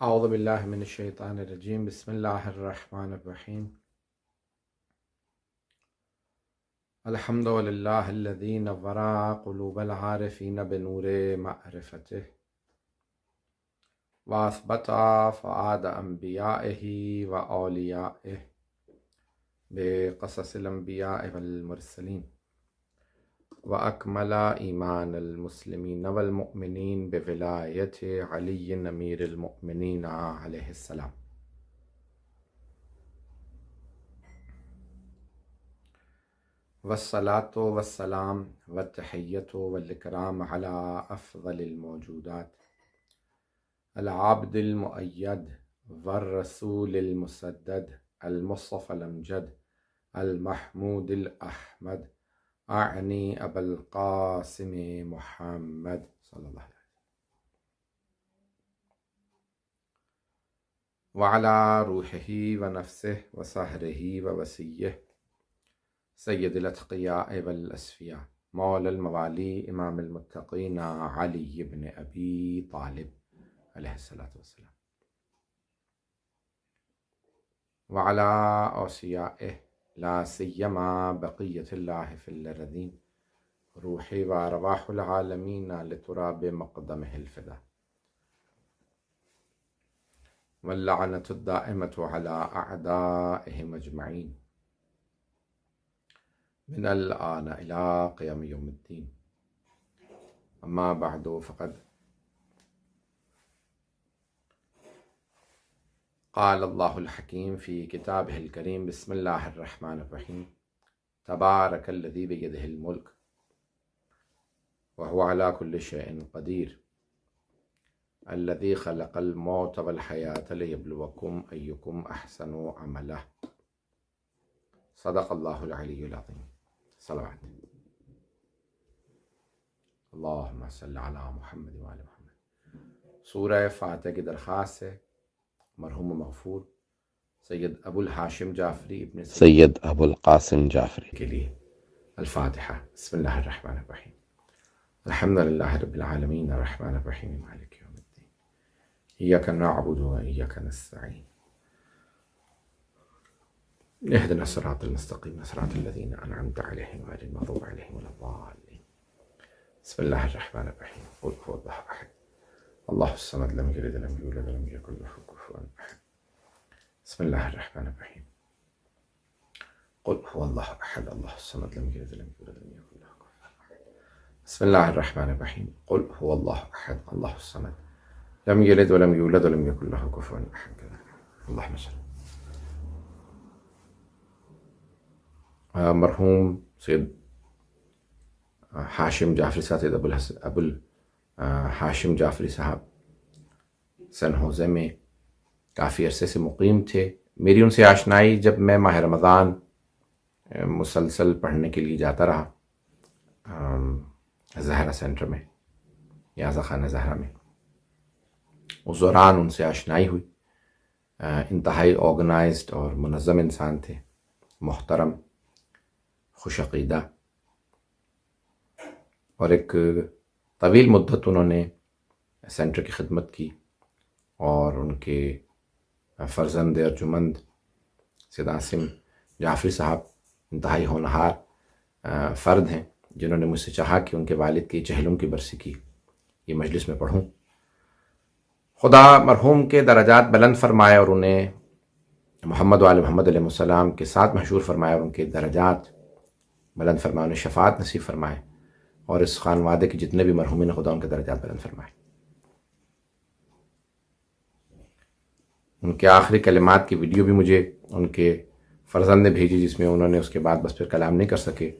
اعوذ باللہ من الشیطان الرجیم بسم اللہ الرحمن الرحیم الحمد للہ الذی نور قلوب العارفین بنور معرفتہ واثبت فؤاد انبیائہ واولیائہ بقصص الانبیاء والمرسلین وأكمل إيمان المسلمين والمؤمنين بولاية علي أمير المؤمنين عليه السلام. والصلاة والسلام والتحية والإكرام على أفضل الموجودات العبد المؤيد والرسول المسدد المصطفى الأمجد المحمود الأحمد اعنی ابا القاسم محمد صلی اللہ علیہ وسلم وعلى روحه ونفسه وسهره ووسیه سید الاتقیاء والاسفیاء مولا الموالی امام المتقین علی بن ابی طالب علیہ الصلاۃ والسلام وعلى اوصیائه لا سیما بقیت اللہ فی الارضین روحی و ارواح العالمین لتراب مقدمہ الفدا واللعنۃ الدائمۃ علی اعدائہم اجمعین من الآن الی قیام یوم الدین. اما بعد فقد قال اللہ الحکیم فی کتابہ الکریم بسم اللہ الرحمن الرحیم تبارک الذی بیدہ الملک وهو علی کل شیء قدیر الذی خلق الموت والحیاة لیبلوکم ایکم احسن عملا. صدق اللہ العلی العظیم. صلوات. اللہم صل علی محمد وعلی محمد. سورہ فاتحہ کی درخواست ہے مرحوم مغفور سید ابو الحاشم جعفری ابن سید ابو القاسم جعفری کے لیے الفاتحہ. بسم اللہ الرحمن الرحیم الحمد للہ رب العالمین الرحمن الرحیم مالک یوم الدین ایاک نعبد و ایاک نستعین اهدنا الصراط المستقیم صراط الذین انعمت علیہم غیر المغضوب علیہم ولا الضالین. بسم اللہ الرحمن الرحیم قل هو اللہ احد اللہ الصمد لم یلد ولم یولد ولم یکن له کفوا احد. بسم اللہ الرحمن الرحیم قل هو اللہ احد اللہ الصمد لم یلد ولم یولد ولم یکن له کفوا احد. بسم اللہ الرحمن الرحیم قل هو اللہ احد اللہ الصمد لم یلد ولم یولد ولم یکن له کفوا احد. اللہم صل. مرحوم سید ہاشم جعفری صاحب سید ابو ہاشم جعفری صاحب سن ہوزے میں کافی عرصے سے مقیم تھے. میری ان سے آشنائی جب میں ماہ رمضان مسلسل پڑھنے کے لیے جاتا رہا زہرا سینٹر میں یازا خانہ زہرا میں. اس دوران ان سے آشنائی ہوئی. انتہائی آرگنائزڈ اور منظم انسان تھے، محترم، خوش عقیدہ، اور ایک طویل مدت انہوں نے سینٹر کی خدمت کی. اور ان کے فرزند ارجمند سید عاصم جعفری صاحب انتہائی ہونہار فرد ہیں جنہوں نے مجھ سے چاہا کہ ان کے والد کی چہلم کی برسی کی یہ مجلس میں پڑھوں. خدا مرحوم کے درجات بلند فرمائے اور انہیں محمد وآل محمد علیہ السلام کے ساتھ محشور فرمائے اور ان کے درجات بلند فرمائے، انہیں شفاعت نصیب فرمائے، اور اس خانوادے کے جتنے بھی مرحومین خدا ان کے درجات بلند فرمائے. ان کے آخری کلمات کی ویڈیو بھی مجھے ان کے فرزند نے بھیجی، جس میں انہوں نے اس کے بعد بس پھر کلام نہیں کر سکے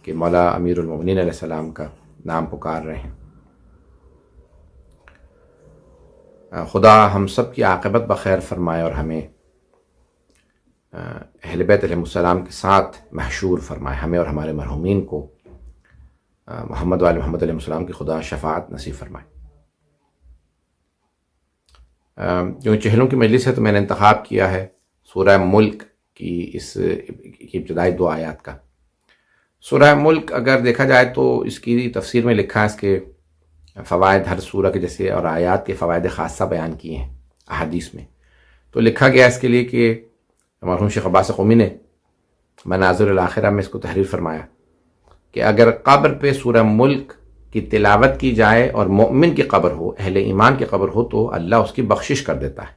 کہ مولا امیر المؤمنین علیہ السلام کا نام پکار رہے ہیں. خدا ہم سب کی عاقبت بخیر فرمائے اور ہمیں اہل بیت علیہ السلام کے ساتھ محشور فرمائے، ہمیں اور ہمارے مرحومین کو محمد وآل محمد علیہ السلام کی خدا شفاعت نصیب فرمائے. جو چہلوں کی مجلس ہے تو میں نے انتخاب کیا ہے سورہ ملک کی اس کی ابتدائی 2 آیات کا. سورہ ملک اگر دیکھا جائے تو اس کی تفسیر میں لکھا ہے اس کے فوائد ہر سورہ کے جیسے اور آیات کے فوائد خاصہ بیان کیے ہیں. احادیث میں. تو لکھا گیا اس کے لیے کہ مرحوم شیخ عباس قمی نے مناظر الاخرہ میں اس کو تحریر فرمایا کہ اگر قبر پہ سورہ ملک کی تلاوت کی جائے اور مومن کی قبر ہو، اہل ایمان کی قبر ہو، تو اللہ اس کی بخشش کر دیتا ہے،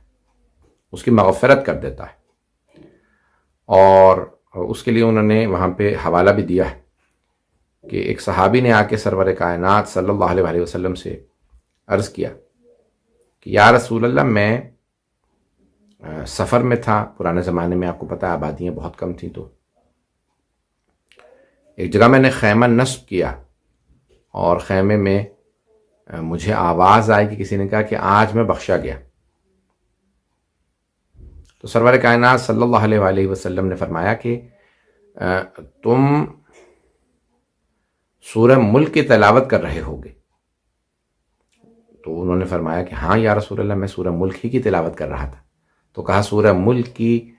اس کی مغفرت کر دیتا ہے. اور اس کے لیے انہوں نے وہاں پہ حوالہ بھی دیا ہے کہ ایک صحابی نے آ کے سرور کائنات صلی اللہ علیہ وسلم سے عرض کیا کہ یا رسول اللہ، میں سفر میں تھا. پرانے زمانے میں آپ کو پتہ ہے آبادیاں بہت کم تھیں، تو ایک جگہ میں نے خیمہ نصب کیا اور خیمے میں مجھے آواز آئی کہ کسی نے کہا کہ آج میں بخشا گیا. تو سرور کائنات صلی اللہ علیہ وسلم نے فرمایا کہ تم سورہ ملک کی تلاوت کر رہے ہوگے. تو انہوں نے فرمایا کہ ہاں یا رسول اللہ، میں سورہ ملک ہی کی تلاوت کر رہا تھا. تو کہا سورہ ملک کی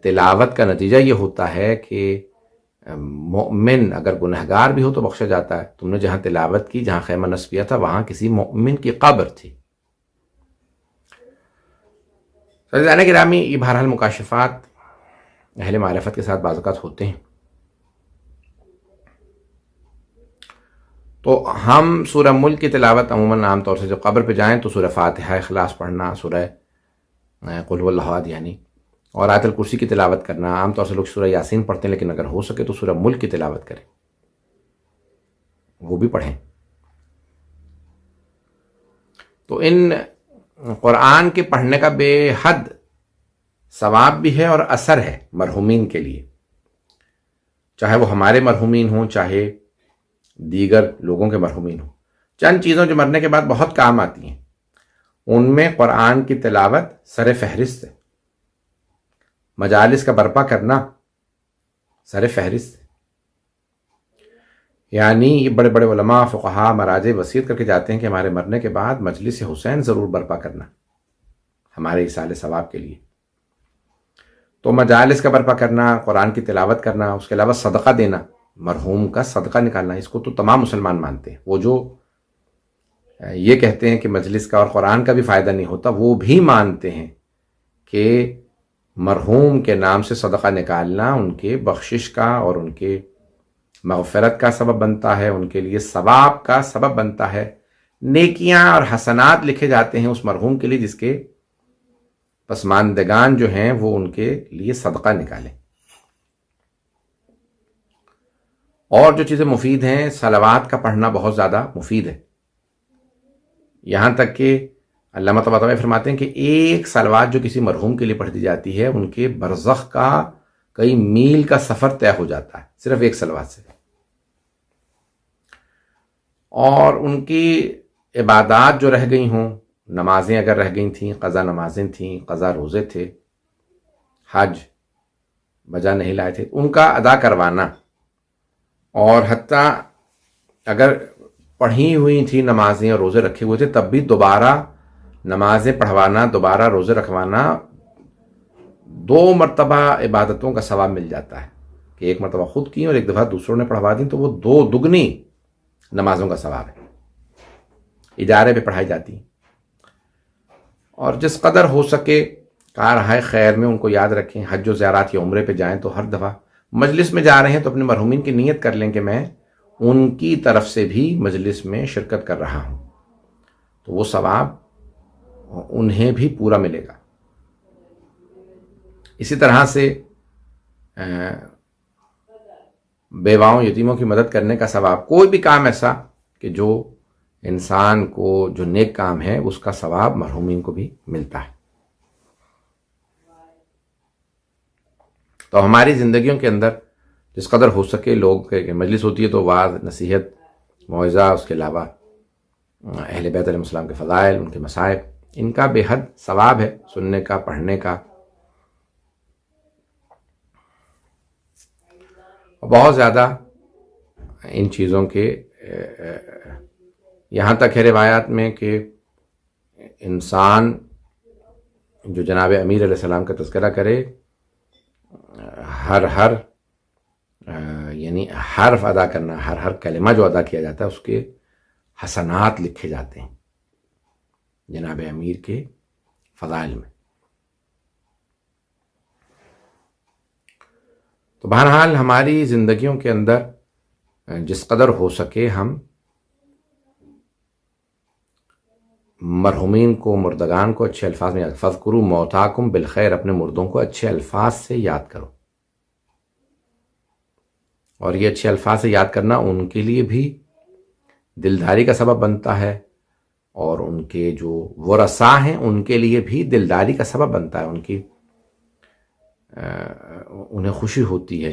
تلاوت کا نتیجہ یہ ہوتا ہے کہ مومن اگر گنہگار بھی ہو تو بخشا جاتا ہے. تم نے جہاں تلاوت کی، جہاں خیمہ نصب کیا تھا، وہاں کسی مومن کی قبر تھی. عزیزان گرامی، یہ بہرحال مکاشفات اہل معرفت کے ساتھ بعض اوقات ہوتے ہیں. تو ہم سورہ ملک کی تلاوت عموماً عام طور سے جب قبر پہ جائیں تو سورہ فاتحہ اخلاص پڑھنا، سورہ قل هو اللہ احد یعنی، اور آیت الکرسی کی تلاوت کرنا. عام طور سے لوگ سورہ یاسین پڑھتے ہیں، لیکن اگر ہو سکے تو سورہ ملک کی تلاوت کریں، وہ بھی پڑھیں. تو ان قرآن کے پڑھنے کا بے حد ثواب بھی ہے اور اثر ہے مرحومین کے لیے، چاہے وہ ہمارے مرحومین ہوں، چاہے دیگر لوگوں کے مرحومین ہوں. چند چیزوں جو مرنے کے بعد بہت کام آتی ہیں، ان میں قرآن کی تلاوت سر فہرست ہے. مجالس کا برپا کرنا سر فہرست ہے. یعنی یہ بڑے بڑے علماء، فقہاء، مراجع وصیت کر کے جاتے ہیں کہ ہمارے مرنے کے بعد مجلس حسین ضرور برپا کرنا ہمارے ایصال ثواب کے لیے. تو مجالس کا برپا کرنا، قرآن کی تلاوت کرنا، اس کے علاوہ صدقہ دینا، مرحوم کا صدقہ نکالنا، اس کو تو تمام مسلمان مانتے ہیں. وہ جو یہ کہتے ہیں کہ مجلس کا اور قرآن کا بھی فائدہ نہیں ہوتا، وہ بھی مانتے ہیں کہ مرحوم کے نام سے صدقہ نکالنا ان کے بخشش کا اور ان کے مغفرت کا سبب بنتا ہے، ان کے لیے ثواب کا سبب بنتا ہے. نیکیاں اور حسنات لکھے جاتے ہیں اس مرحوم کے لیے جس کے پسماندگان جو ہیں وہ ان کے لیے صدقہ نکالیں. اور جو چیزیں مفید ہیں، صلوات کا پڑھنا بہت زیادہ مفید ہے. یہاں تک کہ علامہ طباطبائی فرماتے ہیں کہ ایک صلوات جو کسی مرحوم کے لیے پڑھ دی جاتی ہے، ان کے برزخ کا کئی میل کا سفر طے ہو جاتا ہے صرف ایک صلوات سے. اور ان کی عبادات جو رہ گئی ہوں، نمازیں اگر رہ گئی تھیں، قضا نمازیں تھیں، قضا روزے تھے، حج بجا نہیں لائے تھے، ان کا ادا کروانا، اور حتیٰ اگر پڑھی ہوئی تھی نمازیں اور روزے رکھے ہوئے تھے تب بھی دوبارہ نمازیں پڑھوانا، دوبارہ روزے رکھوانا، 2 مرتبہ عبادتوں کا ثواب مل جاتا ہے کہ ایک مرتبہ خود کی اور ایک دفعہ دوسروں نے پڑھوا دیں، تو وہ 2 دگنی نمازوں کا ثواب ہے. اجارے پہ پڑھائی جاتی ہیں. اور جس قدر ہو سکے کارہائے خیر میں ان کو یاد رکھیں. حج و زیارات یا عمرے پہ جائیں تو ہر دفعہ مجلس میں جا رہے ہیں تو اپنے مرحومین کی نیت کر لیں کہ میں ان کی طرف سے بھی مجلس میں شرکت کر رہا ہوں، تو وہ ثواب انہیں بھی پورا ملے گا. اسی طرح سے بیواؤں یتیموں کی مدد کرنے کا ثواب، کوئی بھی کام ایسا کہ جو انسان کو جو نیک کام ہے اس کا ثواب مرحومین کو بھی ملتا ہے. تو ہماری زندگیوں کے اندر جس قدر ہو سکے لوگ کہ مجلس ہوتی ہے تو واعظ، نصیحت، موعظہ، اس کے علاوہ اہل بیت علیہ السلام کے فضائل، ان کے مصائب، ان کا بے حد ثواب ہے سننے کا، پڑھنے کا. بہت زیادہ ان چیزوں کے یہاں تک ہے روایات میں کہ انسان جو جناب امیر علیہ السلام کا تذکرہ کرے، ہر یعنی حرف ادا کرنا، ہر کلمہ جو ادا کیا جاتا ہے اس کے حسنات لکھے جاتے ہیں جناب امیر کے فضائل میں. تو بہرحال ہماری زندگیوں کے اندر جس قدر ہو سکے ہم مرحومین کو، مردگان کو اچھے الفاظ میں یاد. فَاذْكُرُوا مَوْتَاكُمْ بالخیر، اپنے مردوں کو اچھے الفاظ سے یاد کرو. اور یہ اچھے الفاظ سے یاد کرنا ان کے لیے بھی دلداری کا سبب بنتا ہے، اور ان کے جو ورثاء ہیں ان کے لیے بھی دلداری کا سبب بنتا ہے. انہیں خوشی ہوتی ہے.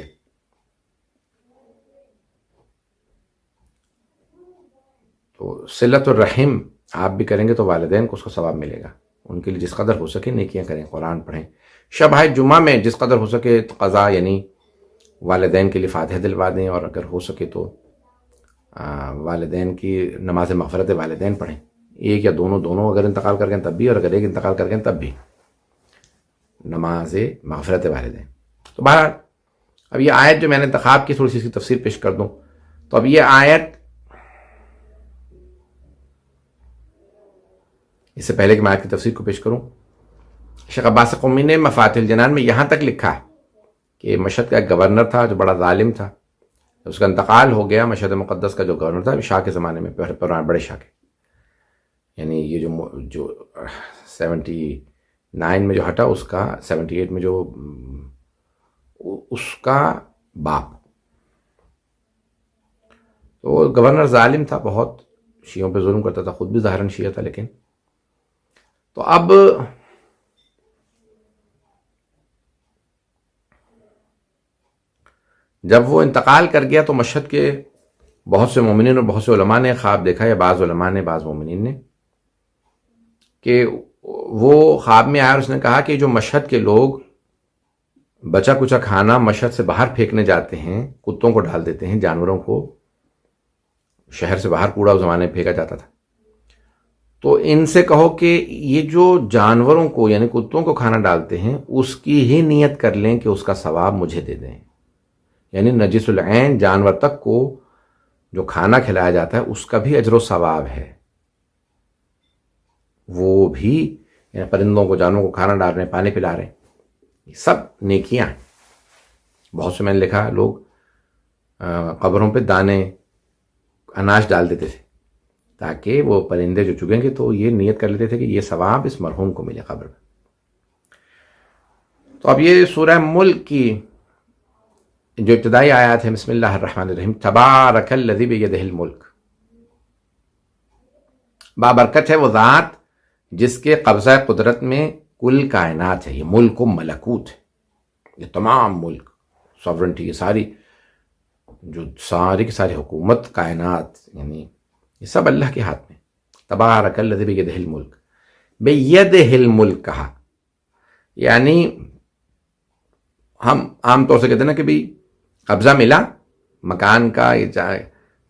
تو صلۃ الرحم آپ بھی کریں گے تو والدین کو اس کا ثواب ملے گا. ان کے لیے جس قدر ہو سکے نیکیاں کریں، قرآن پڑھیں. شب جمعہ میں جس قدر ہو سکے قضا یعنی والدین کے لیے فاتحہ دلوا دیں، اور اگر ہو سکے تو والدین کی نماز مغفرت والدین پڑھیں. ایک یا دونوں اگر انتقال کر گئے تب بھی، اور اگر ایک انتقال کر گئے تب بھی نماز مغفرت والدین. تو بہرحال اب یہ آیت جو میں نے انتخاب کی، تھوڑی سی اس کی تفسیر پیش کر دوں. تو اب یہ آیت، اس سے پہلے کہ میں آیت کی تفسیر کو پیش کروں، شیخ عباس قمی نے مفاتیح الجنان میں یہاں تک لکھا ہے کہ مشہد کا ایک گورنر تھا جو بڑا ظالم تھا. اس کا انتقال ہو گیا. مشہد مقدس کا جو گورنر تھا شاہ کے زمانے میں، بڑے شاہ کے، یعنی یہ جو 79 میں جو ہٹا، اس کا 78 میں جو اس کا باپ. تو گورنر ظالم تھا، بہت شیعوں پہ ظلم کرتا تھا، خود بھی ظاہراً شیعہ تھا. لیکن تو اب جب وہ انتقال کر گیا تو مشہد کے بہت سے مومنین اور بہت سے علماء نے خواب دیکھا، یا بعض علماء نے، بعض مومنین نے، کہ وہ خواب میں آیا اور اس نے کہا کہ جو مشہد کے لوگ بچا کچا کھانا مشہد سے باہر پھینکنے جاتے ہیں، کتوں کو ڈال دیتے ہیں، جانوروں کو شہر سے باہر کوڑا اس زمانے میں پھینکا جاتا تھا، تو ان سے کہو کہ یہ جو جانوروں کو یعنی کتوں کو کھانا ڈالتے ہیں اس کی ہی نیت کر لیں کہ اس کا ثواب مجھے دے دیں. یعنی نجس العین جانور تک کو جو کھانا کھلایا جاتا ہے اس کا بھی اجر و ثواب ہے. وہ بھی یعنی پرندوں کو، جانوروں کو کھانا ڈال رہے ہیں، پانی پلا رہے ہیں، یہ سب نیکیاں ہیں. بہت سے میں نے لکھا لوگ قبروں پہ دانے اناج ڈال دیتے تھے تاکہ وہ پرندے جو چگیں گے تو یہ نیت کر لیتے تھے کہ یہ ثواب اس مرحوم کو ملے قبر میں. تو اب یہ سورہ ملک کی جو ابتدائی آیات ہے، بسم اللہ الرحمن الرحیم، تبارک الذی بیدہ الملک. بابرکت ہے وہ ذات جس کے قبضہ قدرت میں کل کائنات ہے. یہ ملک و ملکوت ہے، یہ تمام ملک، ساورنٹی، یہ ساری جو ساری کی ساری حکومت کائنات، یعنی یہ سب اللہ کے ہاتھ میں. تبارک الذی بیدہ الملک، بیدہ الملک کہا یعنی ہم عام طور سے کہتے ہیں نا کہ بھی قبضہ ملا مکان کا، یہ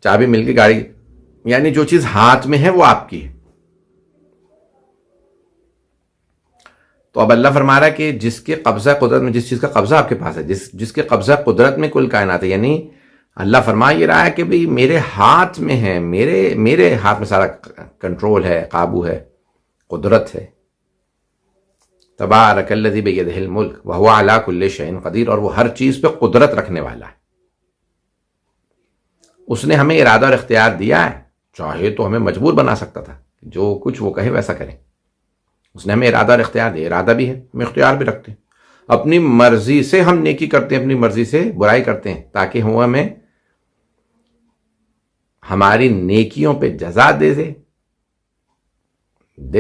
چابی مل گئی گاڑی، یعنی جو چیز ہاتھ میں ہے وہ آپ کی ہے. تو اب اللہ فرما رہا ہے کہ جس کے قبضہ قدرت میں، جس چیز کا قبضہ آپ کے پاس ہے، جس کے قبضہ قدرت میں کل کائنات ہے، یعنی اللہ فرما یہ رہا ہے کہ بھئی میرے ہاتھ میں ہے، میرے ہاتھ میں سارا کنٹرول ہے، قابو ہے، قدرت ہے. تبارک الذی بیدہ الملک وہو علی کل شیء قدیر، اور وہ ہر چیز پہ قدرت رکھنے والا ہے. اس نے ہمیں ارادہ اور اختیار دیا ہے، چاہے تو ہمیں مجبور بنا سکتا تھا، جو کچھ وہ کہے ویسا کریں. اس نے ہمیں ارادہ اور اختیار دیا، ارادہ بھی ہے، ہم اختیار بھی رکھتے ہیں. اپنی مرضی سے ہم نیکی کرتے ہیں، اپنی مرضی سے برائی کرتے ہیں، تاکہ وہ ہمیں ہماری نیکیوں پہ جزا دے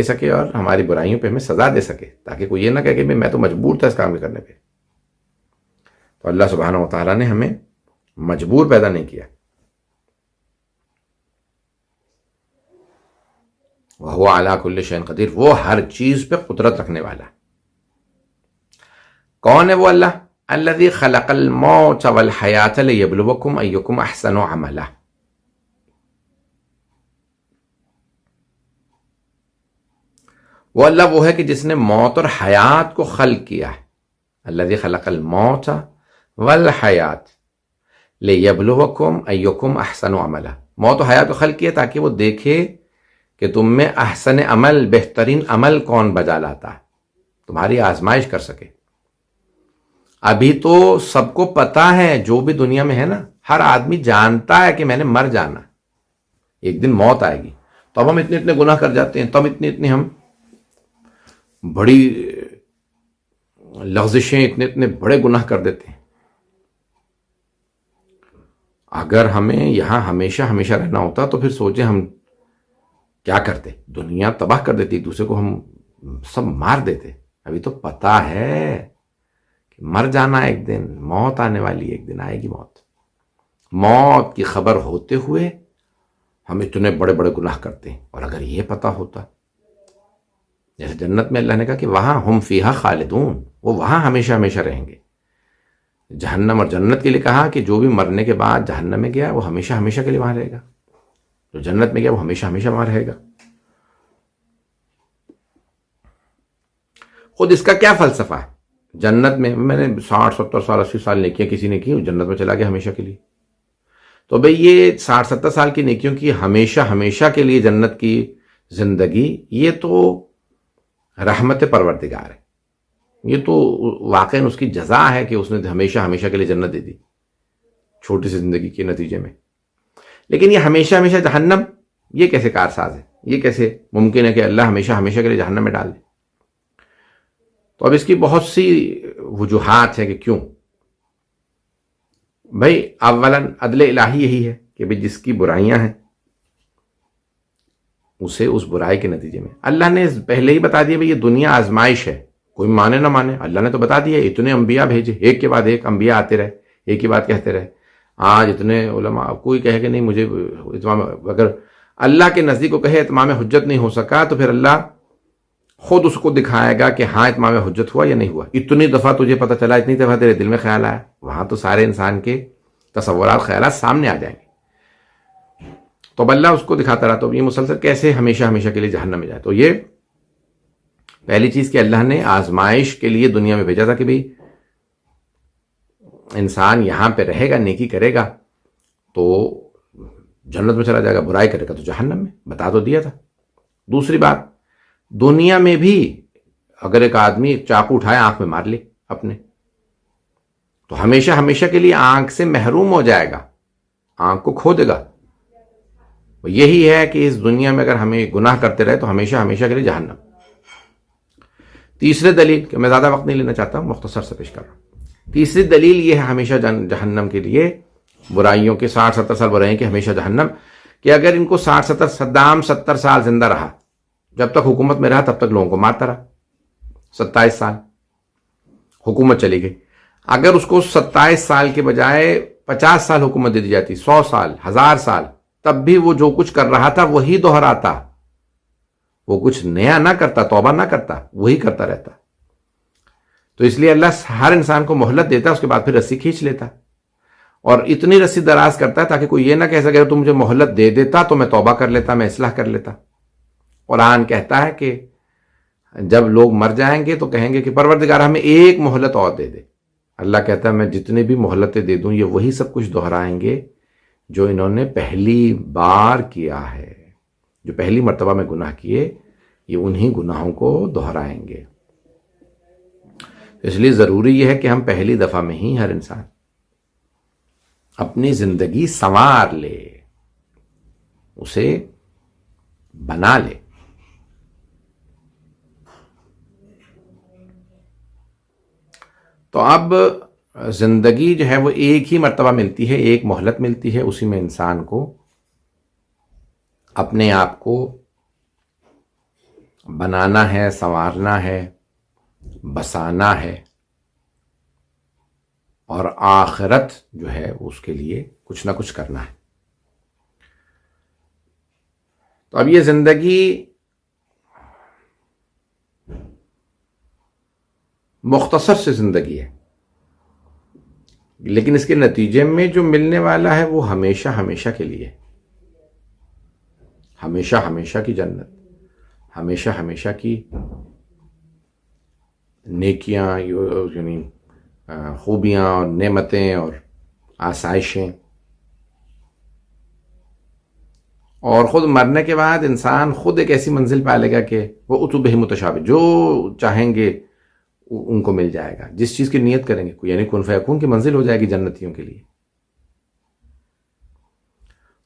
سکے اور ہماری برائیوں پہ ہمیں سزا دے سکے، تاکہ کوئی یہ نہ کہے کہ میں تو مجبور تھا اس کام کے کرنے پہ. تو اللہ سبحانہ و تعالیٰ نے ہمیں مجبور پیدا نہیں کیا. وَهُوَ عَلَىٰ كُلِّ شَيْءٍ قَدِيرٌ، وہ ہر چیز پہ قدرت رکھنے والا ہے. کون ہے وہ اللہ؟ الذی خلق الموت والحیاۃ لیبلوکم ایکم احسن عملا. وہ اللہ وہ ہے کہ جس نے موت اور حیات کو خلق کیا ہے. الذی خلق الموت والحیات لیبلوکم ایکم احسن عملا. موت و حیات کو خلق کیا تاکہ وہ دیکھے کہ تم میں احسن عمل، بہترین عمل کون بجا لاتا ہے، تمہاری آزمائش کر سکے۔ ابھی تو سب کو پتا ہے، جو بھی دنیا میں ہے نا، ہر آدمی جانتا ہے کہ میں نے مر جانا، ایک دن موت آئے گی۔ تو اب ہم اتنے اتنے گناہ کر جاتے ہیں، تب اتنے ہم بڑی لغزشیں، اتنے بڑے گناہ کر دیتے ہیں۔ اگر ہمیں یہاں ہمیشہ ہمیشہ رہنا ہوتا تو پھر سوچیں ہم کیا کرتے، دنیا تباہ کر دیتی، ایک دوسرے کو ہم سب مار دیتے۔ ابھی تو پتا ہے کہ مر جانا ایک دن، موت آنے والی، ایک دن آئے گی موت۔ موت کی خبر ہوتے ہوئے ہم اتنے بڑے بڑے گناہ کرتے ہیں۔ اور اگر یہ پتا ہوتا، جیسے جنت میں اللہ نے کہا کہ وہاں ہم فیہا خالدون، وہ وہاں ہمیشہ ہمیشہ رہیں گے۔ جہنم اور جنت کے لیے کہا کہ جو بھی مرنے کے بعد جہنم میں گیا وہ ہمیشہ ہمیشہ کے لیے وہاں رہے گا، جو جنت میں گیا وہ ہمیشہ ہمیشہ وہاں رہے گا۔ خود اس کا کیا فلسفہ ہے؟ جنت میں نے 60 70 سال 80 سال نیکیاں کسی نے کی، جنت میں چلا گیا ہمیشہ کے لیے۔ تو بھئی یہ 60 70 سال کی نیکیوں کی ہمیشہ ہمیشہ کے لیے جنت کی زندگی، یہ تو رحمت پروردگار ہے، یہ تو واقعاً اس کی جزا ہے کہ اس نے ہمیشہ ہمیشہ کے لیے جنت دے دی چھوٹی سی زندگی کے نتیجے میں۔ لیکن یہ ہمیشہ ہمیشہ جہنم، یہ کیسے کارساز ہے؟ یہ کیسے ممکن ہے کہ اللہ ہمیشہ ہمیشہ کے لیے جہنم میں ڈال دے؟ تو اب اس کی بہت سی وجوہات ہیں کہ کیوں۔ بھائی اولاً عدل الہی یہی ہے کہ بھائی جس کی برائیاں ہیں اسے اس برائی کے نتیجے میں اللہ نے پہلے ہی بتا دیا بھائی یہ دنیا آزمائش ہے، کوئی مانے نہ مانے، اللہ نے تو بتا دیا۔ اتنے انبیاء بھیجے، ایک کے بعد ایک انبیاء آتے رہے، ایک ہی بات کہتے رہے۔ آج اتنے علماء، کوئی کہے کہ نہیں مجھے اتمام، اگر اللہ کے نزدیک کو کہے اتمام حجت نہیں ہو سکا تو پھر اللہ خود اس کو دکھائے گا کہ ہاں اتمام حجت ہوا یا نہیں ہوا۔ اتنی دفعہ تجھے پتہ چلا، اتنی دفعہ تیرے دل میں خیال آیا، وہاں تو سارے انسان کے تصورات، خیالات سامنے آ جائیں گے۔ تو اب اللہ اس کو دکھاتا رہا، تو یہ مسلسل کیسے ہمیشہ ہمیشہ کے لیے جہنم میں جائے۔ تو یہ پہلی چیز کہ اللہ نے آزمائش کے لیے دنیا میں بھیجا تھا کہ بھئی انسان یہاں پہ رہے گا، نیکی کرے گا تو جنت میں چلا جائے گا، برائی کرے گا تو جہنم میں، بتا تو دیا تھا۔ دوسری بات، دنیا میں بھی اگر ایک آدمی ایک چاقو اٹھائے آنکھ میں مار لے اپنے، تو ہمیشہ ہمیشہ کے لیے آنکھ سے محروم ہو جائے گا، آنکھ کو کھو دے گا۔ یہی ہے کہ اس دنیا میں اگر ہمیں گناہ کرتے رہے تو ہمیشہ ہمیشہ کے لیے جہنم۔ تیسری دلیل، کہ میں زیادہ وقت نہیں لینا چاہتا ہوں، مختصر سے پیش کر رہا ہوں۔ تیسری دلیل یہ ہے ہمیشہ جہنم کے لیے، برائیوں کے 60 70 سال برائیوں کے ہمیشہ جہنم، کہ اگر ان کو 60 70 صدام 70 سال زندہ رہا، جب تک حکومت میں رہا تب تک لوگوں کو مارتا رہا، 27 سال حکومت چلی گئی، اگر اس کو 27 سال کے بجائے 50 سال حکومت دے دی جاتی، 100 سال 1000 سال، تب بھی وہ جو کچھ کر رہا تھا وہی دہراتا، وہ کچھ نیا نہ کرتا، توبہ نہ کرتا، وہی کرتا رہتا۔ تو اس لیے اللہ ہر انسان کو مہلت دیتا، اس کے بعد پھر رسی کھینچ لیتا، اور اتنی رسی دراز کرتا ہے تاکہ کوئی یہ نہ کہہ سکے تم مجھے مہلت دے دیتا تو میں توبہ کر لیتا، میں اصلاح کر لیتا۔ قرآن کہتا ہے کہ جب لوگ مر جائیں گے تو کہیں گے کہ پروردگار ہمیں ایک مہلت اور دے دے۔ اللہ کہتا ہے میں جتنی بھی مہلتیں دے دوں یہ وہی سب کچھ دہرائیں گے جو انہوں نے پہلی بار کیا ہے، جو پہلی مرتبہ میں گناہ کیے، یہ انہی گناہوں کو دہرائیں گے۔ اس لیے ضروری یہ ہے کہ ہم پہلی دفعہ میں ہی ہر انسان اپنی زندگی سنوار لے، اسے بنا لے۔ تو اب زندگی جو ہے وہ ایک ہی مرتبہ ملتی ہے، ایک مہلت ملتی ہے، اسی میں انسان کو اپنے آپ کو بنانا ہے، سنوارنا ہے، بسانا ہے، اور آخرت جو ہے اس کے لیے کچھ نہ کچھ کرنا ہے۔ تو اب یہ زندگی مختصر سے زندگی ہے، لیکن اس کے نتیجے میں جو ملنے والا ہے وہ ہمیشہ ہمیشہ کے لیے، ہمیشہ ہمیشہ کی جنت، ہمیشہ ہمیشہ کی نیکیاں، یعنی خوبیاں اور نعمتیں اور آسائشیں، اور خود مرنے کے بعد انسان خود ایک ایسی منزل پا لے گا کہ وہ اتوبہ متشابہ، جو چاہیں گے ان کو مل جائے گا، جس چیز کی نیت کریں گے، یعنی کن فیکون کی منزل ہو جائے گی جنتیوں کے لیے،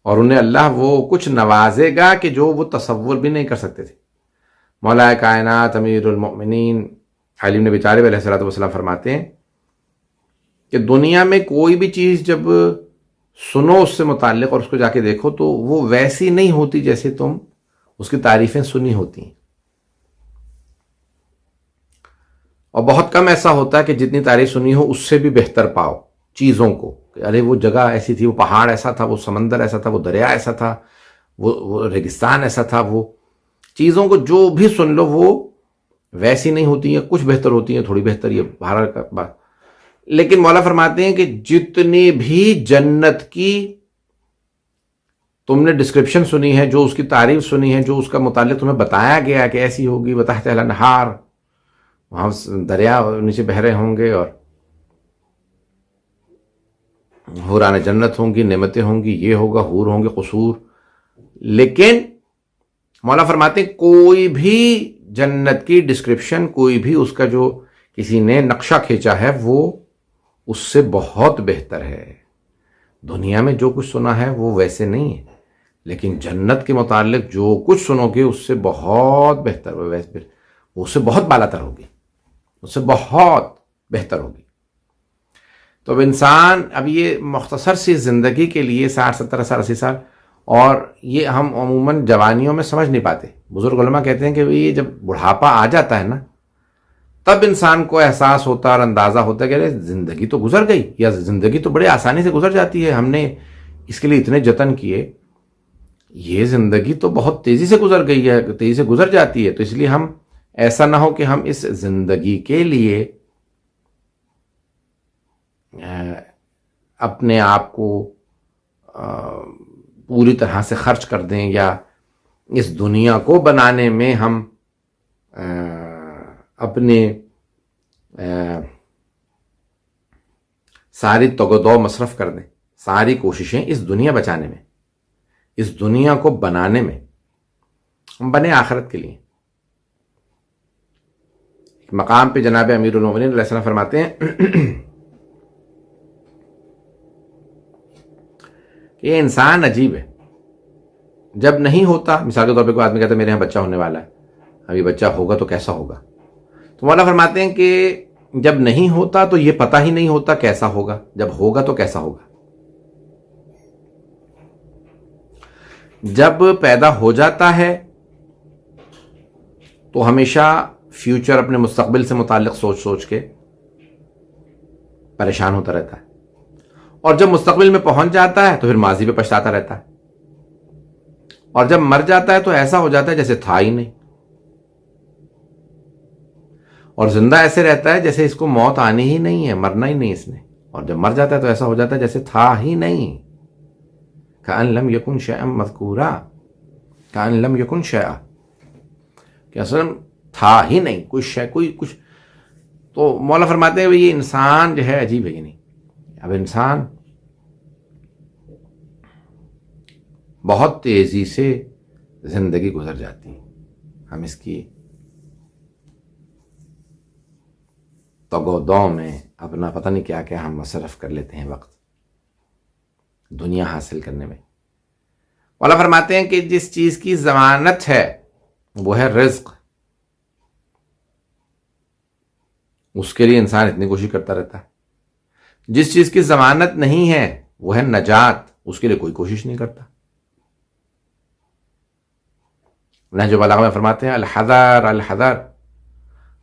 اور انہیں اللہ وہ کچھ نوازے گا کہ جو وہ تصور بھی نہیں کر سکتے تھے۔ مولا کائنات امیر المؤمنین علی بن ابی طالب علیہ الصلوۃ والسلام فرماتے ہیں کہ دنیا میں کوئی بھی چیز جب سنو اس سے متعلق اور اس کو جا کے دیکھو تو وہ ویسی نہیں ہوتی جیسے تم اس کی تعریفیں سنی ہوتی ہیں، اور بہت کم ایسا ہوتا ہے کہ جتنی تعریف سنی ہو اس سے بھی بہتر پاؤ چیزوں کو، کہ ارے وہ جگہ ایسی تھی، وہ پہاڑ ایسا تھا، وہ سمندر ایسا تھا، وہ دریا ایسا تھا، وہ ریگستان ایسا تھا، وہ چیزوں کو جو بھی سن لو وہ ویسی نہیں ہوتی ہیں، کچھ بہتر ہوتی ہیں، تھوڑی بہتر، یہ بہار کا بات۔ لیکن مولا فرماتے ہیں کہ جتنی بھی جنت کی تم نے ڈسکرپشن سنی ہے، جو اس کی تعریف سنی ہے، جو اس کا متعلق تمہیں بتایا گیا کہ ایسی ہوگی، وتحتہا الانہار، وہاں دریا نیچے بہ رہے ہوں گے، اور حوران جنت ہوں گی، نعمتیں ہوں گی، یہ ہوگا، حور ہوں گے، قصور، لیکن مولا فرماتے ہیں کوئی بھی جنت کی ڈسکرپشن، کوئی بھی اس کا جو کسی نے نقشہ کھینچا ہے وہ اس سے بہت بہتر ہے۔ دنیا میں جو کچھ سنا ہے وہ ویسے نہیں ہے، لیکن جنت کے متعلق جو کچھ سنو گے اس سے بہت بہتر، وہ اس سے بہت بالا تر ہوگی، اس سے بہت بہتر ہوگی۔ تو اب انسان، اب یہ مختصر سی زندگی کے لیے 60 70 سال 80 سال، اور یہ ہم عموماً جوانیوں میں سمجھ نہیں پاتے۔ بزرگ علماء کہتے ہیں کہ یہ جب بڑھاپا آ جاتا ہے نا، تب انسان کو احساس ہوتا اور اندازہ ہوتا ہے کہ زندگی تو گزر گئی، یا زندگی تو بڑے آسانی سے گزر جاتی ہے، ہم نے اس کے لیے اتنے جتن کیے، یہ زندگی تو بہت تیزی سے گزر گئی ہے، تیزی سے گزر جاتی ہے۔ تو اس لیے ہم ایسا نہ ہو کہ ہم اس زندگی کے لیے اپنے آپ کو پوری طرح سے خرچ کر دیں، یا اس دنیا کو بنانے میں ہم اپنے ساری تگ و دو مصرف کر دیں، ساری کوششیں اس دنیا بچانے میں، اس دنیا کو بنانے میں، ہم بنے آخرت کے لیے۔ ایک مقام پہ جناب امیر المومنین علیہ السلام فرماتے ہیں کہ یہ انسان عجیب ہے، جب نہیں ہوتا، مثال کے طور پہ کوئی آدمی کہتا ہے میرے یہاں بچہ ہونے والا ہے، ابھی بچہ ہوگا تو کیسا ہوگا، تو مولا فرماتے ہیں کہ جب نہیں ہوتا تو یہ پتہ ہی نہیں ہوتا کیسا ہوگا، جب ہوگا تو کیسا ہوگا۔ جب پیدا ہو جاتا ہے تو ہمیشہ فیوچر، اپنے مستقبل سے متعلق سوچ سوچ کے پریشان ہوتا رہتا ہے، اور جب مستقبل میں پہنچ جاتا ہے تو پھر ماضی پہ پچھتاتا رہتا ہے، اور جب مر جاتا ہے تو ایسا ہو جاتا ہے جیسے تھا ہی نہیں، اور زندہ ایسے رہتا ہے جیسے اس کو موت آنی ہی نہیں ہے، مرنا ہی نہیں اس نے، اور جب مر جاتا ہے تو ایسا ہو جاتا ہے جیسے تھا ہی نہیں، کأن لم یکن شیئا مذکورا، کأن لم یکن شیئا، کہ اصلا تھا ہی نہیں، کوئی شے، کوئی کچھ۔ تو مولا فرماتے ہیں یہ انسان جو ہے عجیب ہے کہ نہیں۔ اب انسان بہت تیزی سے زندگی گزر جاتی ہے، ہم اس کی تگ و دو میں اپنا پتہ نہیں کیا کیا ہم مصرف کر لیتے ہیں وقت دنیا حاصل کرنے میں۔ مولا فرماتے ہیں کہ جس چیز کی ضمانت ہے وہ ہے رزق، اس کے لیے انسان اتنی کوشش کرتا رہتا ہے۔ جس چیز کی ضمانت نہیں ہے وہ ہے نجات، اس کے لیے کوئی کوشش نہیں کرتا۔ نہج البلاغہ میں فرماتے ہیں الحذر الحذر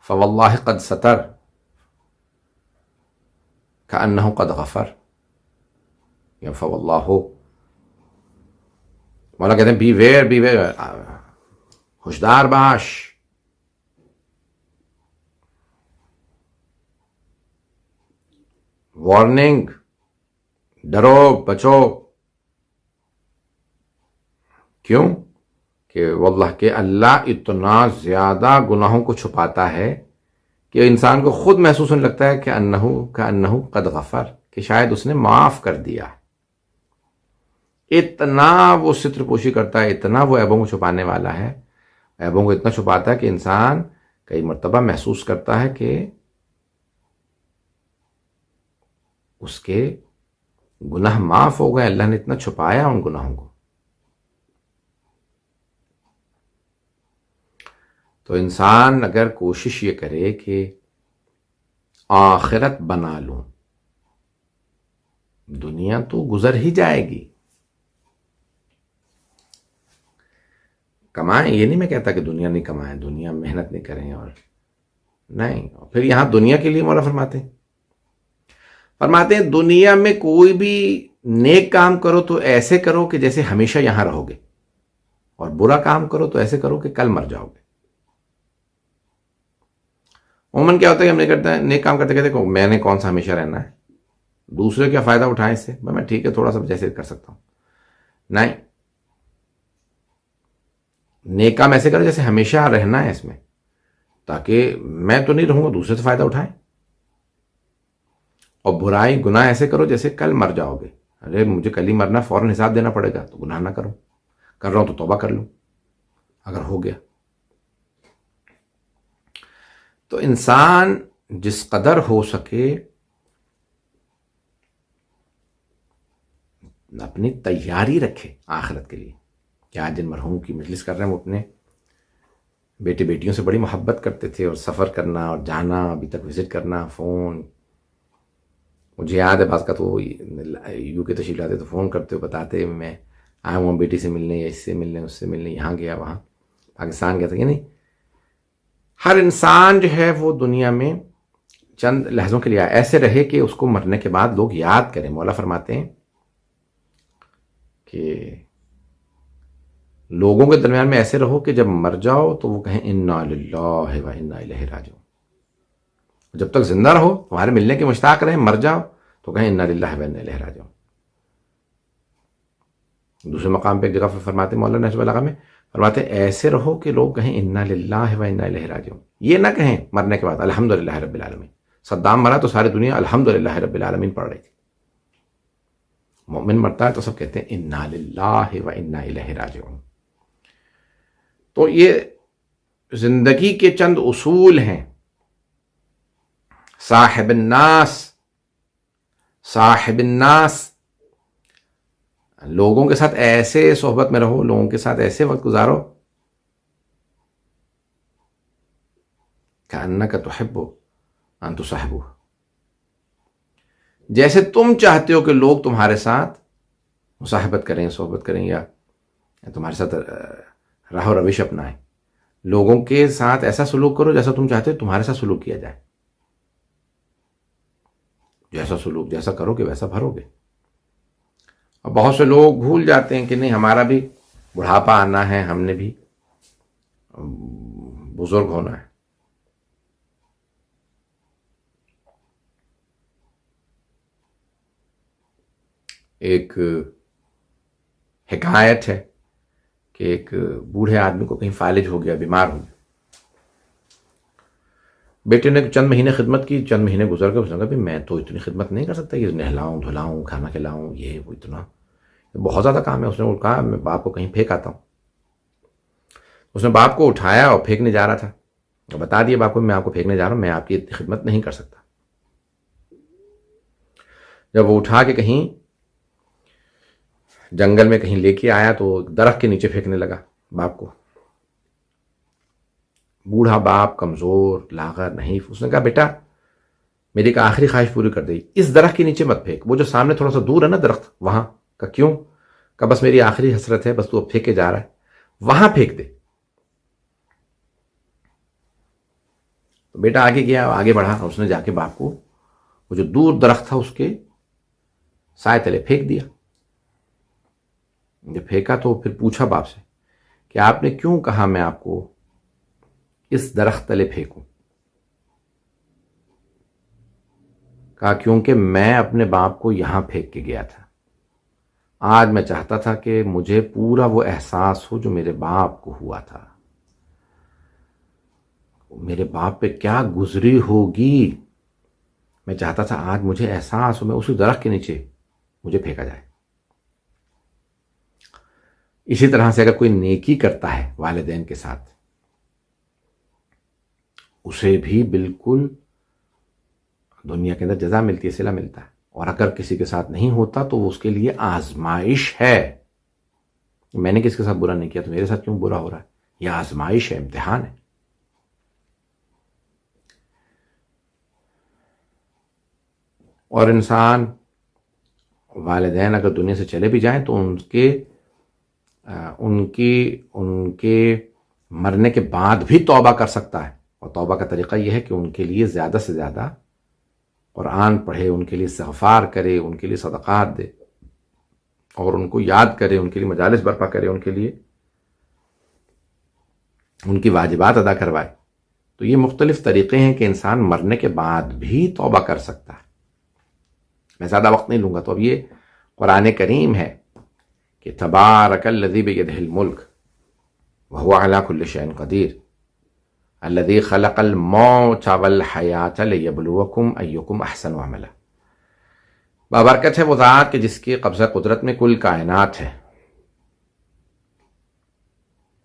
فواللہ قد ستر کأنہ قد غفر، یا فواللہ، مولا کہتے ہیں بی ویئر، بی ویئر، ہوشیار باش، وارننگ، ڈرو بچو، کیوں کہ واللہ کہ اللہ اتنا زیادہ گناہوں کو چھپاتا ہے کہ انسان کو خود محسوس ہونے لگتا ہے کہ انہو قد غفر، کہ شاید اس نے معاف کر دیا۔ اتنا وہ ستر پوشی کرتا ہے، اتنا وہ عیبوں کو چھپانے والا ہے، عیبوں کو اتنا چھپاتا ہے کہ انسان کئی مرتبہ محسوس کرتا ہے کہ اس کے گناہ معاف ہو گئے، اللہ نے اتنا چھپایا ان گناہوں کو۔ تو انسان اگر کوشش یہ کرے کہ آخرت بنا لوں، دنیا تو گزر ہی جائے گی، کمائیں، یہ نہیں میں کہتا کہ دنیا نہیں کمائیں، دنیا محنت نہیں کریں، اور نہیں، پھر یہاں دنیا کے لیے مولا فرماتے ہیں دنیا میں کوئی بھی نیک کام کرو تو ایسے کرو کہ جیسے ہمیشہ یہاں رہو گے، اور برا کام کرو تو ایسے کرو کہ کل مر جاؤ گے۔ عموماً کیا ہوتا ہے کہ ہم نہیں کرتے ہیں، نیک کام کرتے کہتے میں نے کون سا ہمیشہ رہنا ہے، دوسرے کیا فائدہ اٹھائیں اس سے، میں ٹھیک ہے تھوڑا سا جیسے کر سکتا ہوں، نہیں، نیک کام ایسے کرو جیسے ہمیشہ رہنا ہے اس میں، تاکہ میں تو نہیں رہوں گا، دوسرے سے فائدہ اٹھائیں، اور برائی گناہ ایسے کرو جیسے کل مر جاؤ گے، ارے مجھے کل ہی مرنا، فوراً حساب دینا پڑے گا، تو گناہ نہ کرو، کر رہا ہوں تو توبہ کر لوں اگر ہو گیا۔ تو انسان جس قدر ہو سکے اپنی تیاری رکھے آخرت کے لیے، کہ آج جن مرحوم کی مجلس کر رہے ہیں وہ اپنے بیٹے بیٹیوں سے بڑی محبت کرتے تھے، اور سفر کرنا اور جانا، ابھی تک وزٹ کرنا، فون، مجھے یاد ہے بعض کا تو یو کے تشریف لاتے تو فون کرتے ہو، بتاتے میں آیا ہوں بیٹی سے ملنے، یا اس سے ملنے، اس سے ملنے، یہاں گیا، وہاں پاکستان گیا تھا۔ یعنی ہر انسان جو ہے وہ دنیا میں چند لحظوں کے لیے ایسے رہے کہ اس کو مرنے کے بعد لوگ یاد کریں۔ مولا فرماتے ہیں کہ لوگوں کے درمیان میں ایسے رہو کہ جب مر جاؤ تو وہ کہیں انا للہ و انا الیہ راجعون، جب تک زندہ رہو تمہارے ملنے کے مشتاق رہیں، مر جاؤ تو کہیں انا للہ و انا الیہ راجعون۔ دوسرے مقام پہ ایک جگہ پر فرماتے مولانا نہج البلاغہ میں فرماتے ایسے رہو کہ لوگ کہیں انا للہ و انا الیہ راجعون، یہ نہ کہیں مرنے کے بعد الحمدللہ رب العالمین۔ صدام مرا تو ساری دنیا الحمدللہ رب العالمین پڑھ رہی تھی، مومن مرتا ہے تو سب کہتے ہیں انا للہ و انا الیہ راجعون۔ تو یہ زندگی کے چند اصول ہیں۔ صاحب الناس، لوگوں کے ساتھ ایسے صحبت میں رہو، لوگوں کے ساتھ ایسے وقت گزارو کأنک تحب ان تصاحبہ، جیسے تم چاہتے ہو کہ لوگ تمہارے ساتھ مصاحبت کریں، صحبت کریں، یا تمہارے ساتھ راہ و روش اپنائیں۔ لوگوں کے ساتھ ایسا سلوک کرو جیسا تم چاہتے ہو تمہارے ساتھ سلوک کیا جائے، جیسا کرو گے ویسا بھرو گے۔ اور بہت سے لوگ بھول جاتے ہیں کہ نہیں ہمارا بھی بڑھاپا آنا ہے، ہم نے بھی بزرگ ہونا ہے۔ ایک حکایت ہے کہ ایک بوڑھے آدمی کو کہیں فالج ہو گیا، بیمار ہو گیا، بیٹے نے چند مہینے خدمت کی، چند مہینے گزر گئے، اس نے کہا میں تو اتنی خدمت نہیں کر سکتا، یہ نہلاؤں دھلاؤں کھانا کھلاؤں، یہ وہ اتنا بہت زیادہ کام ہے۔ اس نے کہا میں باپ کو کہیں پھینک آتا ہوں۔ اس نے باپ کو اٹھایا اور پھینکنے جا رہا تھا، بتا دیا باپ کو میں آپ کو پھینکنے جا رہا ہوں، میں آپ کی اتنی خدمت نہیں کر سکتا۔ جب وہ اٹھا کے کہیں جنگل میں کہیں لے کے آیا تو درخت کے نیچے پھینکنے لگا باپ کو۔ بوڑھا باپ کمزور لاغر نحیف، اس نے کہا بیٹا میری ایک آخری خواہش پوری کر دے، اس درخت کے نیچے مت پھینک، وہ جو سامنے تھوڑا سا دور ہے نا درخت وہاں کا، کیوں کہ بس میری آخری حسرت ہے، بس تو اب پھینکے جا رہا ہے، وہاں پھینک دے۔ تو بیٹا آگے گیا، آگے بڑھا، اس نے جا کے باپ کو وہ جو دور درخت تھا اس کے سائے تلے پھینک دیا۔ جب پھینکا تو پھر پوچھا باپ سے کہ آپ نے کیوں کہا میں آپ کو اس درخت تلے پھینکوں؟ کہا کیونکہ میں اپنے باپ کو یہاں پھینک کے گیا تھا، آج میں چاہتا تھا کہ مجھے پورا وہ احساس ہو جو میرے باپ کو ہوا تھا، میرے باپ پہ کیا گزری ہوگی، میں چاہتا تھا آج مجھے احساس ہو، میں اسی درخت کے نیچے مجھے پھینکا جائے۔ اسی طرح سے اگر کوئی نیکی کرتا ہے والدین کے ساتھ، اسے بھی بالکل دنیا کے اندر جزا ملتی ہے، صلہ ملتا ہے. اور اگر کسی کے ساتھ نہیں ہوتا تو وہ اس کے لیے آزمائش ہے. میں نے کس کے ساتھ برا نہیں کیا تو میرے ساتھ کیوں برا ہو رہا ہے؟ یہ آزمائش ہے، امتحان ہے. اور انسان والدین اگر دنیا سے چلے بھی جائیں تو ان کے مرنے کے بعد بھی توبہ کر سکتا ہے. اور توبہ کا طریقہ یہ ہے کہ ان کے لیے زیادہ سے زیادہ قرآن پڑھے، ان کے لیے استغفار کرے، ان کے لیے صدقات دے، اور ان کو یاد کرے، ان کے لیے مجالس برپا کرے، ان کے لیے ان کی واجبات ادا کروائے. تو یہ مختلف طریقے ہیں کہ انسان مرنے کے بعد بھی توبہ کر سکتا ہے. میں زیادہ وقت نہیں لوں گا. تو اب یہ قرآن کریم ہے کہ تبارک الذی بیدہ الملک وہو علی کل شیء قدیر الذی خلق الموت والحیاۃ لیبلوکم ایکم احسن عملا. بابرکت ہے وہ ذات کہ جس کی قبضہ قدرت میں کل کائنات ہے،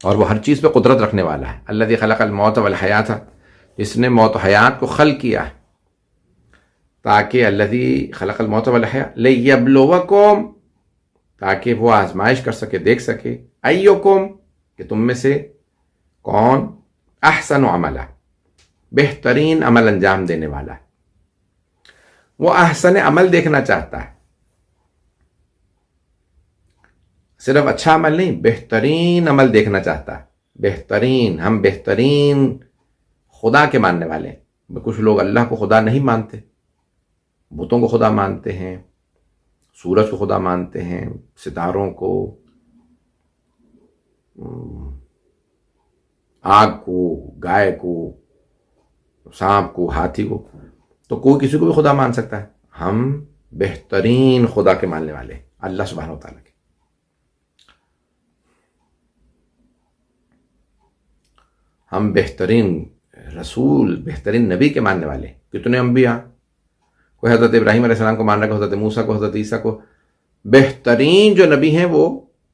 اور وہ ہر چیز پہ قدرت رکھنے والا ہے. الذی خلق الموت والحیاۃ، جس نے موت و حیات کو خلق کیا ہے تاکہ الذی خلق الموت والحیاۃ لیبلوکم، تاکہ وہ آزمائش کر سکے، دیکھ سکے، ایکم، کہ تم میں سے کون احسن عملا، بہترین عمل انجام دینے والا ہے. وہ احسن عمل دیکھنا چاہتا ہے، صرف اچھا عمل نہیں، بہترین عمل دیکھنا چاہتا ہے. بہترین، ہم بہترین خدا کے ماننے والے ہیں. کچھ لوگ اللہ کو خدا نہیں مانتے، بتوں کو خدا مانتے ہیں، سورج کو خدا مانتے ہیں، ستاروں کو، آگ کو، گائے کو، سانپ کو، ہاتھی کو. تو کوئی کسی کو بھی خدا مان سکتا ہے. ہم بہترین خدا کے ماننے والے ہیں، اللہ سبحانہ و تعالیٰ کے. ہم بہترین رسول، بہترین نبی کے ماننے والے ہیں. کتنے انبیاء، کوئی حضرت ابراہیم علیہ السلام کو مان رہا ہے، حضرت موسیٰ کو، حضرت عیسیٰ کو. بہترین جو نبی ہیں وہ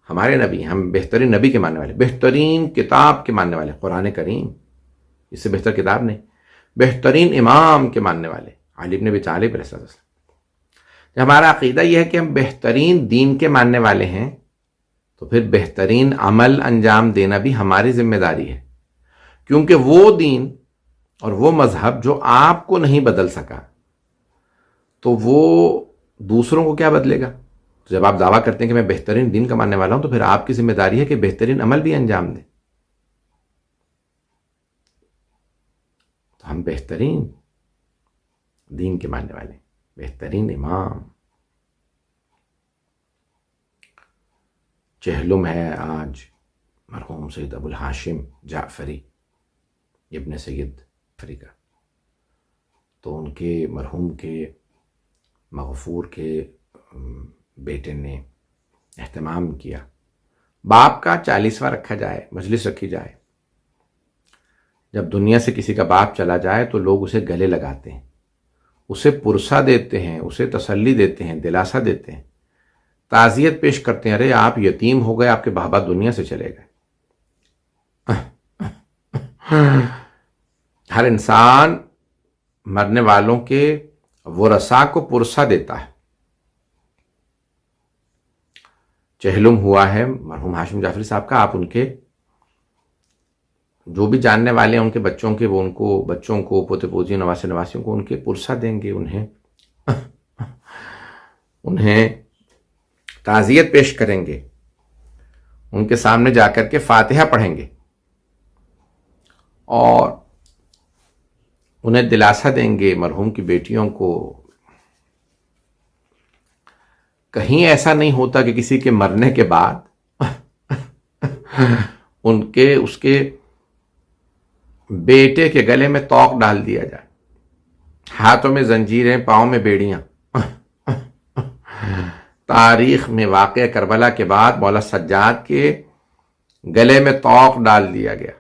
ہمارے نبی ہیں. ہم بہترین نبی کے ماننے والے، بہترین کتاب کے ماننے والے، قرآن کریم، اس سے بہتر کتاب نہیں. بہترین امام کے ماننے والے، علی بن ابی طالب علیہ السلام. جب ہمارا عقیدہ یہ ہے کہ ہم بہترین دین کے ماننے والے ہیں تو پھر بہترین عمل انجام دینا بھی ہماری ذمہ داری ہے. کیونکہ وہ دین اور وہ مذہب جو آپ کو نہیں بدل سکا تو وہ دوسروں کو کیا بدلے گا؟ جب آپ دعویٰ کرتے ہیں کہ میں بہترین دین کا ماننے والا ہوں تو پھر آپ کی ذمہ داری ہے کہ بہترین عمل بھی انجام دیں. تو ہم بہترین دین کے ماننے والے، بہترین امام. چہلم ہے آج مرحوم سید ابو الہاشم جعفری ابن سید جعفری کا. تو ان کے مرحوم کے مغفور کے بیٹے نے اہتمام کیا، باپ کا 40واں رکھا جائے، مجلس رکھی جائے. جب دنیا سے کسی کا باپ چلا جائے تو لوگ اسے گلے لگاتے ہیں، اسے پرسہ دیتے ہیں، اسے تسلی دیتے ہیں، دلاسا دیتے ہیں، تعزیت پیش کرتے ہیں. ارے آپ یتیم ہو گئے، آپ کے بابا دنیا سے چلے گئے. ہر انسان مرنے والوں کے ورثاء کو پرسہ دیتا ہے. چہلم ہوا ہے مرحوم ہاشم جعفری صاحب کا. آپ ان کے جو بھی جاننے والے ہیں ان کے بچوں کے، وہ ان کو، بچوں کو، پوتے پوتیوں، نواسے نواسیوں کو ان کے پرسہ دیں گے، انہیں تعزیت پیش کریں گے، ان کے سامنے جا کر کے فاتحہ پڑھیں گے اور انہیں دلاسا دیں گے. مرحوم کی بیٹیوں کو کہیں ایسا نہیں ہوتا کہ کسی کے مرنے کے بعد اس کے بیٹے کے گلے میں طوق ڈال دیا جائے، ہاتھوں میں زنجیریں، پاؤں میں بیڑیاں. تاریخ میں واقعہ کربلا کے بعد مولا سجاد کے گلے میں طوق ڈال دیا گیا.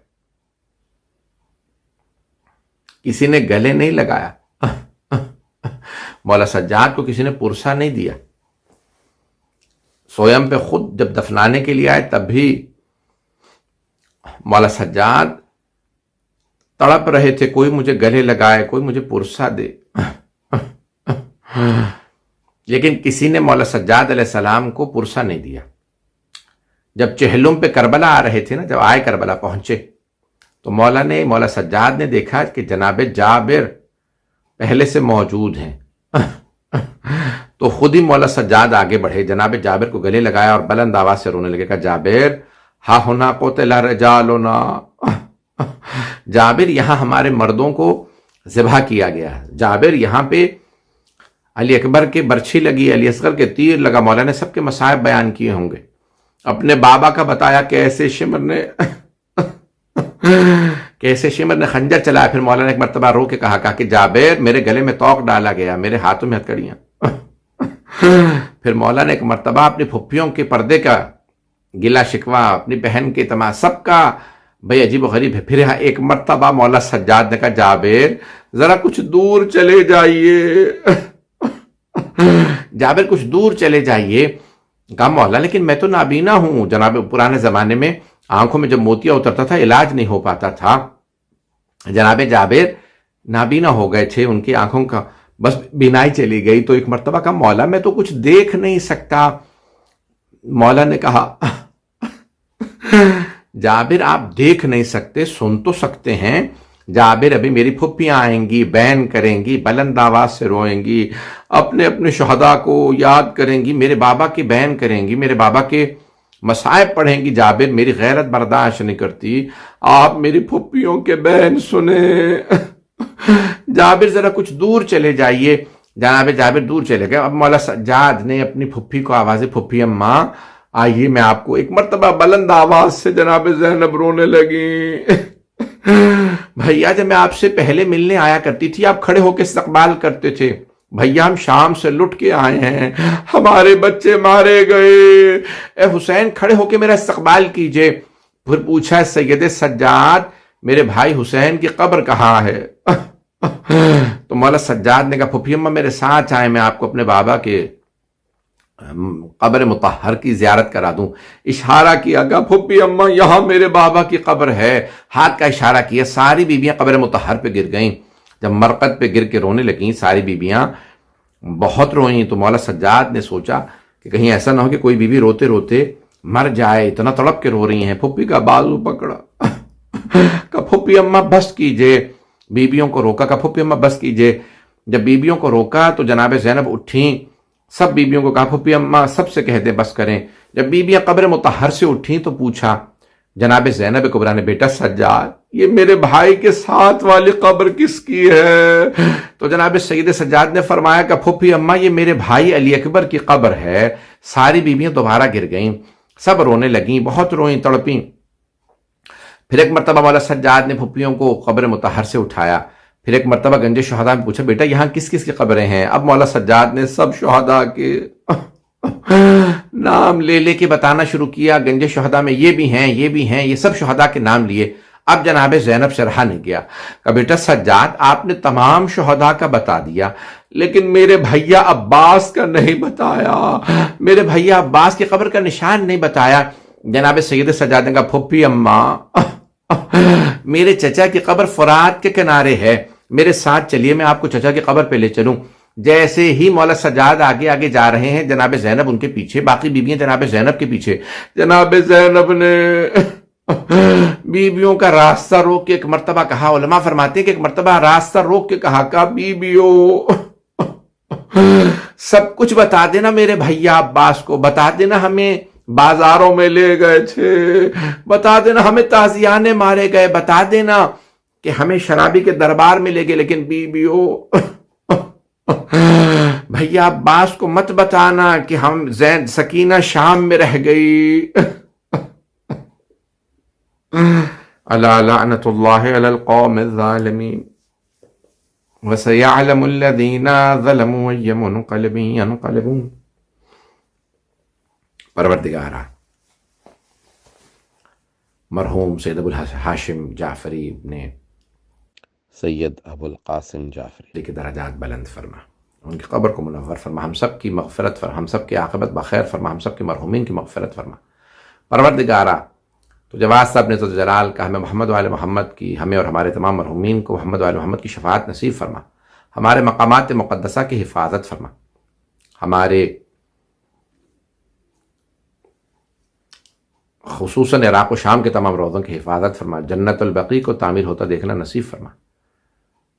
کسی نے گلے نہیں لگایا، مولا سجاد کو کسی نے پرسہ نہیں دیا. سویم پہ خود جب دفنانے کے لیے آئے تب بھی مولا سجاد تڑپ رہے تھے، کوئی مجھے گلے لگائے، کوئی مجھے پرسا دے، لیکن کسی نے مولا سجاد علیہ السلام کو پرسا نہیں دیا۔ جب چہلم پہ کربلا آ رہے تھے نا، جب آئے کربلا پہنچے تو مولا سجاد نے دیکھا کہ جناب جابر پہلے سے موجود ہیں، تو خود ہی مولا سجاد آگے بڑھے، جناب جابر کو گلے لگایا اور بلند آواز سے رونے لگے، کہا جابر ہا ہونا قتل رجالنا، جابر یہاں ہمارے مردوں کو ذبح کیا گیا ہے، جابر یہاں پہ علی اکبر کے برچھی لگی، علی اصغر کے تیر لگا۔ مولا نے سب کے مصائب بیان کیے ہوں گے، اپنے بابا کا بتایا کیسے شمر نے خنجر چلایا۔ پھر مولا نے ایک مرتبہ رو کے کہا کہ جابر میرے گلے میں توق ڈالا گیا، میرے ہاتھوں میں ہتھکڑیاں۔ پھر مولا نے ایک مرتبہ اپنی پھپھیوں کے پردے کا گلا شکوا، اپنی بہن کے تمام سب کا بھئی عجیب و غریب ہے۔ پھر ایک مرتبہ مولا سجاد نے کہا جابر ذرا کچھ دور چلے جائیے، جابر کچھ دور چلے جائیے۔ کہا مولا لیکن میں تو نابینا ہوں، جناب پرانے زمانے میں آنکھوں میں جب موتیا اترتا تھا علاج نہیں ہو پاتا تھا، جناب جابر نابینا ہو گئے تھے، ان کی آنکھوں کا بس بینائی چلی گئی۔ تو ایک مرتبہ کہا مولا میں تو کچھ دیکھ نہیں سکتا۔ مولا نے کہا جابر آپ دیکھ نہیں سکتے، سن تو سکتے ہیں۔ جابر ابھی میری پھپھیاں آئیں گی، بیان کریں گی، بلند آواز سے روئیں گی، اپنے شہداء کو یاد کریں گی، میرے بابا کی بیان کریں گی، میرے بابا کے مصائب پڑھیں گی۔ جابر میری غیرت برداشت نہیں کرتی، آپ میری پھپھیوں کے بیان سنیں۔ جابر ذرا کچھ دور چلے جائیے۔ جناب جابر دور چلے گئے۔ اب مولا سجاد نے اپنی پھپھی کو آواز، پھپھی اماں آئیے میں آپ کو، ایک مرتبہ بلند آواز سے جناب زینب رونے لگی، بھیا جب میں آپ سے پہلے ملنے آیا کرتی تھی آپ کھڑے ہو کے استقبال کرتے تھے، بھیا ہم شام سے لٹ کے آئے ہیں، ہمارے بچے مارے گئے، اے حسین کھڑے ہو کے میرا استقبال کیجئے۔ پھر پوچھا سید سجاد میرے بھائی حسین کی قبر کہاں ہے؟ تو مولا سجاد نے کہا پھپھی اماں میرے ساتھ آئے، میں آپ کو اپنے بابا کے قبر مطہر کی زیارت کرا دوں۔ اشارہ کیا گا پھپھی اماں یہاں میرے بابا کی قبر ہے، ہاتھ کا اشارہ کیا، ساری بیویاں قبر مطہر پہ گر گئیں۔ جب مرقد پہ گر کے رونے لگیں ساری بیویاں بہت روئیں، تو مولا سجاد نے سوچا کہ کہیں ایسا نہ ہو کہ کوئی بیوی روتے روتے مر جائے، اتنا تڑپ کے رو رہی ہیں۔ پھپھی کا بازو پکڑا، کہا پھپھی اماں بس کیجئے، بیویوں کو روکا، کہا پھپھی اماں بس کیجئے۔ جب بیویوں کو روکا تو جناب زینب اٹھیں، سب بیویوں کو کہا پھپھی اماں سب سے کہہ دیں بس کریں۔ جب بیویاں قبر مطہر سے اٹھیں تو پوچھا جناب زینب کبریٰ نے، بیٹا سجاد یہ میرے بھائی کے ساتھ والی قبر کس کی ہے؟ تو جناب سید سجاد نے فرمایا کہ پھپھی اماں یہ میرے بھائی علی اکبر کی قبر ہے۔ ساری بیویاں دوبارہ گر گئیں، سب رونے لگیں، بہت روئیں تڑپیں۔ پھر ایک مرتبہ مولا سجاد نے پھپھیوں کو قبر مطہر سے اٹھایا۔ پھر ایک مرتبہ گنج شہداء میں پوچھا بیٹا یہاں کس کس کی قبریں ہیں؟ اب مولا سجاد نے سب شہداء کے نام لے لے کے بتانا شروع کیا، گنج شہداء میں یہ بھی ہیں یہ بھی ہیں، یہ سب شہداء کے نام لیے۔ اب جناب زینب سے رہا نہیں گیا، کہ بیٹا سجاد آپ نے تمام شہداء کا بتا دیا لیکن میرے بھیا عباس کا نہیں بتایا، میرے بھیا عباس کی قبر کا نشان نہیں بتایا۔ جناب سید سجاد نے کہا پھپھی اماں میرے چچا کی قبر فرات کے کنارے ہے، میرے ساتھ چلیے میں آپ کو چچا کی قبر پہ لے چلوں۔ جیسے ہی مولا سجاد آگے آگے جا رہے ہیں جناب زینب ان کے پیچھے، باقی بیویاں جناب زینب کے پیچھے۔ جناب زینب نے بیویوں کا راستہ روک کے ایک مرتبہ کہا، علماء فرماتے ہیں کہ ایک مرتبہ راستہ روک کے کہا کہ بیویوں سب کچھ بتا دینا میرے بھیا عباس کو، بتا دینا ہمیں بازاروں میں لے گئے تھے، بتا دینا ہمیں تازیانے مارے گئے، بتا دینا کہ ہمیں شرابی کے دربار میں لے گئے، لیکن بیویوں بھیا عباس کو مت بتانا کہ ہم سکینہ شام میں رہ گئی۔ الا لعنت اللہ علی القوم الظالمین وسيعلم الذین ظلموا ای منقلب ینقلبون۔ پروردگارا مرحوم سید ابو الہاشم جعفری نے سید ابو القاسم جعفری کے درجات بلند فرما، ان کی قبر کو منور فرما، ہم سب کی مغفرت فرما، ہم سب کی عاقبت بخیر فرما، ہم سب کے مرحومین کی مغفرت فرما۔ پروردگارا تو جواد صاحب نے تو جلال کا ہمیں محمد وآل محمد کی، ہمیں اور ہمارے تمام مرحومین کو محمد وآل محمد کی شفاعت نصیب فرما، ہمارے مقامات مقدسہ کی حفاظت فرما، ہمارے خصوصاً عراق و شام کے تمام روضوں کی حفاظت فرما، جنت البقیع کو تعمیر ہوتا دیکھنا نصیب فرما۔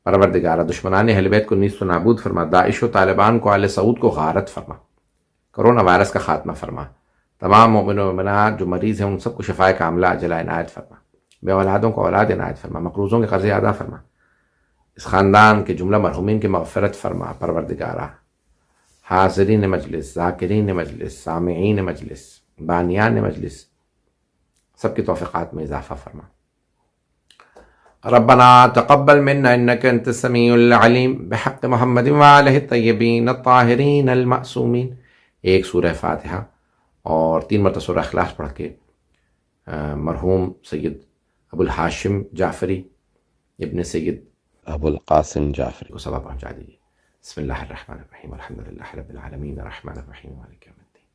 پروردگارہ دشمنان اہل بیت کو نیست و نابود فرما، داعش و طالبان کو، آل سعود کو غارت فرما، کرونا وائرس کا خاتمہ فرما، تمام مومن و مومنات جو مریض ہیں ان سب کو شفائے کاملہ عاجلہ عنایت فرما، بے اولادوں کو اولاد عنایت فرما، مقروضوں کے قرض ادا فرما، اس خاندان کے جملہ مرحومین کی مغفرت فرما۔ پروردگارہ حاضرین مجلس، ذاکرین مجلس، سامعین مجلس، بانیان مجلس، سب کی توفیقات میں اضافہ فرما۔ ربنا تقبل منا انك انت السميع العليم بحق محمد وآلہ الطیبین الطاہرین المعصومین۔ ایک سورہ فاتحہ اور 3 مرتبہ سورہ اخلاص پڑھ کے مرحوم سید ابو الحاشم جعفری ابن سید ابو القاسم جعفری کو ثواب پہنچا دیجیے۔ بسم اللہ الرحمن الرحیم، الحمد للہ رب العالمین، الرحمن الرحیم، مالک یوم الدین،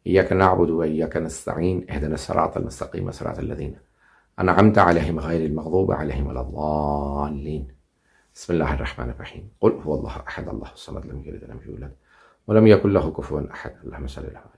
ایاک نعبد و ایاک نستعین، اہدنا الصراط المستقیم، صراط الذین انعمت علیہم غیر المغضوب علیہم ولا الضالین۔ بسم اللہ الرحمن الرحیم، قل هو اللہ احد اللہ الصمد لم یلد ولم یولد ولم یکن له کفوا احد، اللہم صل علی